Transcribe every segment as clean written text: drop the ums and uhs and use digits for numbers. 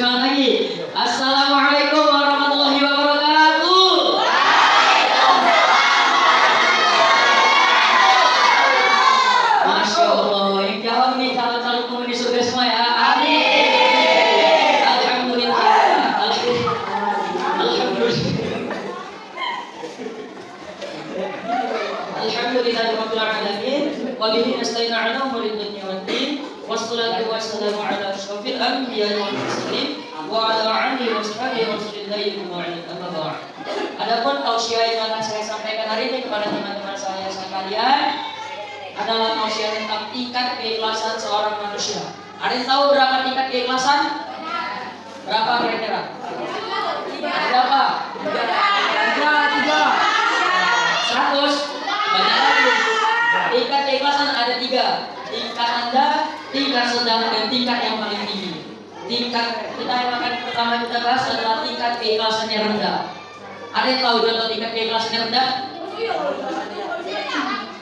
semangat lagi. Assalamualaikum warahmatullahi wabarakatuh. Masya Allah, yang jawab nih calon-calon penghuni surga semua ya. Amin. Alhamdulillah. Alhamdulillahirabbil alamin. Wa bihi nasta'inu 'ala umuri dunya waddin. Wassalatu wassalamu 'ala asyrofil anbiya'i wal mursalin wa 'ala alihi washabihi rasulillahi ajma'in. Amma ba'd. Adapun tausiah yang akan saya sampaikan hari ini kepada teman-teman saya sekalian adalah tausiah tentang tingkat keikhlasan seorang manusia. Ada yang tahu berapa tingkat keikhlasan? Berapa kira-kira? Berapa? 100. Banyak lagi. Tingkat keikhlasan ada 3. Tingkat rendah, tingkat sedang, dan tingkat yang paling tinggi. Tingkat kita yang akan pertama kita bahas adalah tingkat keikhlasan yang rendah. Ada yang tahu contoh tingkat keikhlasan yang rendah?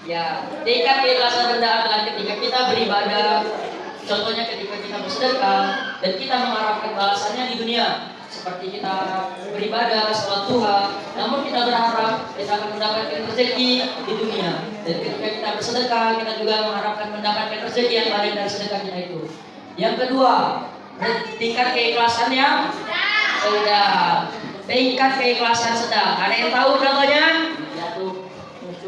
Ya, tingkat keikhlasan rendah adalah ketika kita beribadah. Contohnya ketika kita bersedekah dan kita mengharapkan balasannya di dunia, seperti kita beribadah, sholat duha, namun kita berharap kita akan mendapatkan rezeki di dunia. Dan ketika kita bersedekah, kita juga mengharapkan mendapatkan rezeki yang lain dari sedekah kita itu. Yang kedua, tingkat keikhlasan yang sedang. Tingkat keikhlasan sedang. Ada yang tahu contohnya?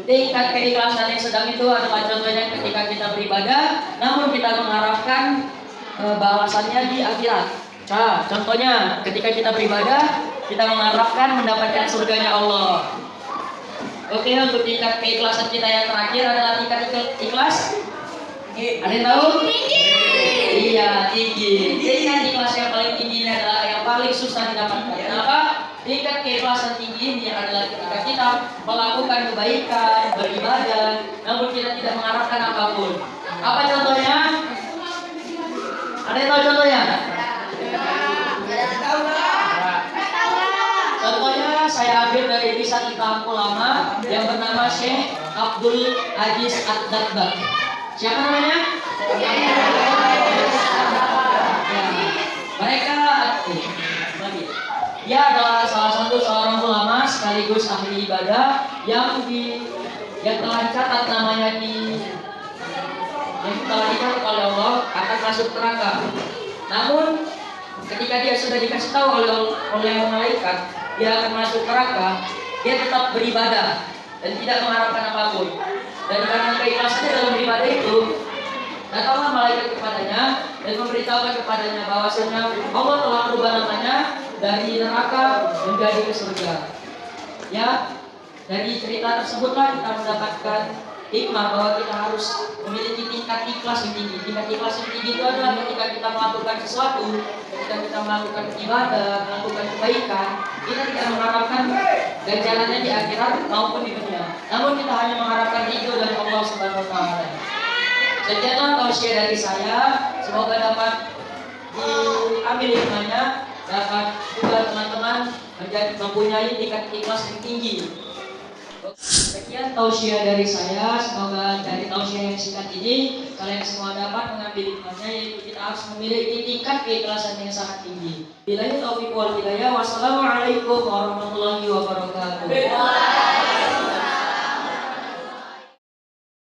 Tingkat keikhlasan yang sedang itu adalah contohnya ketika kita beribadah, namun kita mengharapkan balasannya di akhirat. Nah, contohnya ketika kita beribadah, kita mengharapkan mendapatkan surganya Allah. Oke, untuk tingkat keikhlasan kita yang terakhir adalah tingkat ikhlas. Ada yang tahu? Tinggi. Iya, tinggi. Tingkat ikhlas yang paling tinggi ini adalah yang paling susah didapatkan. Kenapa? Tingkat keikhlasan tinggi ini adalah ketika kita melakukan kebaikan, beribadah, namun kita tidak mengharapkan apapun. Apa contohnya? Ada yang tahu contohnya? Contohnya saya ambil dari lisan Imam ulama yang bernama Syekh Abdul Aziz Ad-Dabbagh. Siapa namanya? Dia adalah salah satu seorang ulama sekaligus ahli ibadah yang telah dicatat namanya yang telah dicatat oleh Allah akan masuk neraka. Namun ketika dia sudah dikasih tahu oleh malaikat dia akan masuk neraka, dia tetap beribadah dan tidak mengharapkan apapun. Dan karena keikhlasannya dalam beribadah itu, datanglah malaikat kepadanya dan memberitahukan kepadanya bahwasanya Allah telah merubah namanya dari neraka menjadi ke surga. Ya, dari cerita tersebutlah kita mendapatkan hikmah bahwa kita harus memiliki tingkat ikhlas yang tinggi. Tingkat ikhlas yang tinggi itu adalah ketika kita melakukan sesuatu, ketika kita melakukan ibadah, melakukan kebaikan, kita tidak mengharapkan ganjarannya di akhirat maupun di dunia. Namun kita hanya mengharapkan ridho dari Allah Subhanahu wa taala. Sekianlah tausiah dari saya, semoga dapat diambil hikmahnya, dapat juga teman-teman mempunyai tingkat ikhlas yang tinggi. Sekian tausiah dari saya, semoga dari tausiah yang singkat ini kalian semua dapat mengambil hikmahnya, yaitu kita harus memiliki tingkat keikhlasan yang sangat tinggi. Billahi taufiq wal hidayah. Wassalamualaikum warahmatullahi wabarakatuh.